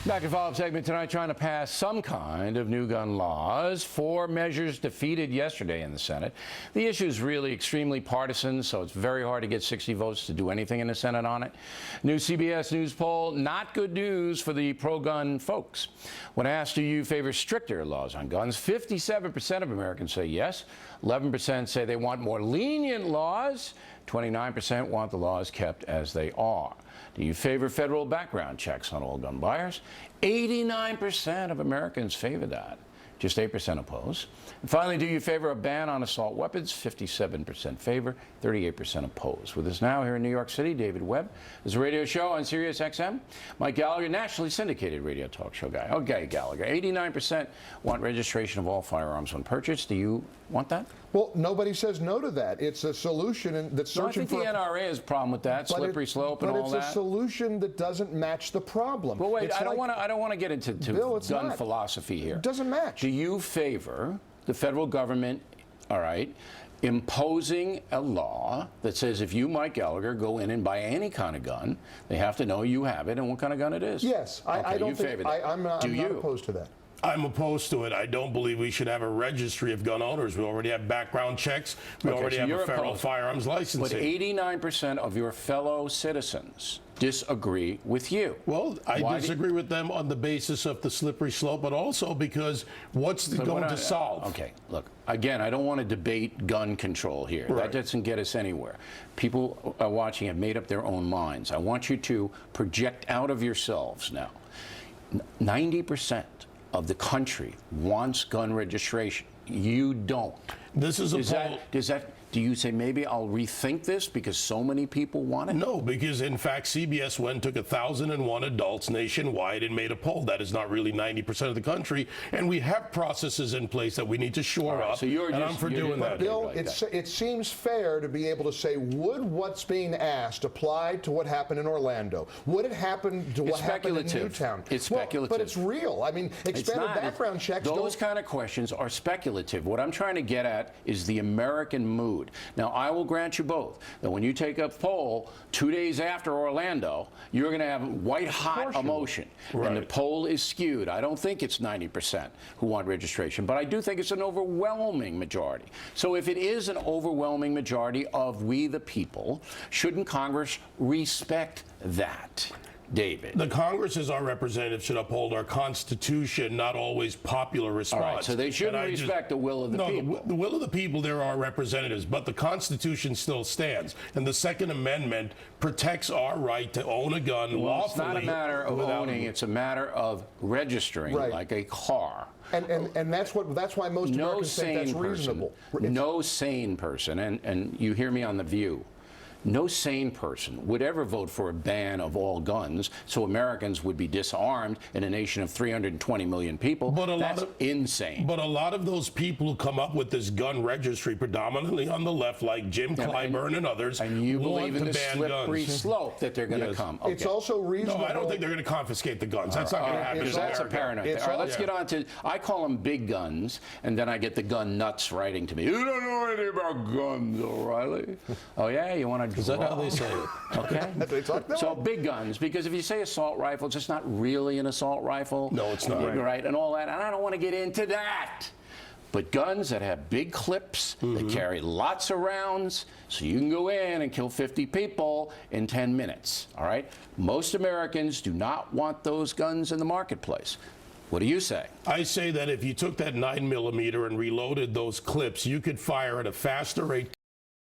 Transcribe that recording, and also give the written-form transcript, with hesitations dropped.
Back in follow-up segment tonight, trying to pass some kind of new gun laws. 4 measures defeated yesterday in the Senate. The issue is really extremely partisan, so it's very hard to get 60 votes to do anything in the Senate on it. New CBS News poll, not good news for the pro-gun folks. When asked, do you favor stricter laws on guns, 57% of Americans say yes. 11% say they want more lenient laws. 29% want the laws kept as they are. Do you favor federal background checks on all gun buyers? 89% of Americans favor that. Just 8% oppose. And finally, do you favor a ban on assault weapons? 57% favor, 38% oppose. With us now here in New York City, David Webb. There's a radio show on Sirius XM. Mike Gallagher, nationally syndicated radio talk show guy. Okay, Gallagher, 89% want registration of all firearms when purchased. Do you want that? Well, nobody says no to that. It's a solution that's searching for... I think the NRA has a problem with that, slippery slope and all that. But it's a solution that doesn't match the problem. Well, wait, I don't want to get into gun philosophy here. It doesn't match. Do you favor the federal government, all right, imposing a law that says if you, Mike Gallagher, go in and buy any kind of gun, they have to know you have it and what kind of gun it is? Yes. I don't think... I'm not opposed to that. I'm opposed to it. I don't believe we should have a registry of gun owners. We already have background checks. We already have a federal firearms licensing. But 89% of your fellow citizens disagree with you. Well, I disagree with them on the basis of the slippery slope, but also because what's going to solve? Okay, look, again, I don't want to debate gun control here. Right. That doesn't get us anywhere. People are watching have made up their own minds. I want you to project out of yourselves now. 90% of the country wants gun registration. You don't. This is a poll. Do you say maybe I'll rethink this because so many people want it? No, because in fact CBS went and took 1,001 adults nationwide and made a poll. That is not really 90% of the country, and we have processes in place that we need to shore up. So I'm for doing that. Bill, it seems fair to be able to say, would what's being asked apply to what happened in Orlando? Would it happen to what happened in Newtown? It's speculative. But it's real. I mean, expanded background checks. Those kind of questions are speculative. What I'm trying to get at is the American mood. Now, I will grant you both that when you take a poll 2 days after Orlando, you're going to have white-hot emotion. Right. And the poll is skewed. I don't think it's 90% who want registration, but I do think it's an overwhelming majority. So if it is an overwhelming majority of we the people, shouldn't Congress respect that? David. The Congress, as our representatives, should uphold our Constitution, not always popular response. All right, so they shouldn't respect the will of the people. No, the will of the people, there are representatives, but the Constitution still stands. And the Second Amendment protects our right to own a gun lawfully. It's not a matter of owning, it's a matter of registering like a car. And that's why most Americans think that's reasonable. No sane person, and you hear me on The View, no sane person would ever vote for a ban of all guns so Americans would be disarmed in a nation of 320 million people. But that's insane. But a lot of those people who come up with this gun registry, predominantly on the left, like Jim Clyburn and others, and you believe in the ban slippery guns. slope that they're going to come. Okay. It's also reasonable. No, I don't think they're going to confiscate the guns. That's not going to happen. That's a paranoid. All right, let's get on to, I call them big guns, and then I get the gun nuts writing to me. You don't know anything about guns, O'Reilly. Oh, yeah? You want to Is that how they say it? Okay. That's what they talk about. So big guns, because if you say assault rifle, it's just not really an assault rifle. No, it's not. Right, and all that, and I don't want to get into that. But guns that have big clips, that carry lots of rounds, so you can go in and kill 50 people in 10 minutes, all right? Most Americans do not want those guns in the marketplace. What do you say? I say that if you took that 9mm and reloaded those clips, you could fire at a faster rate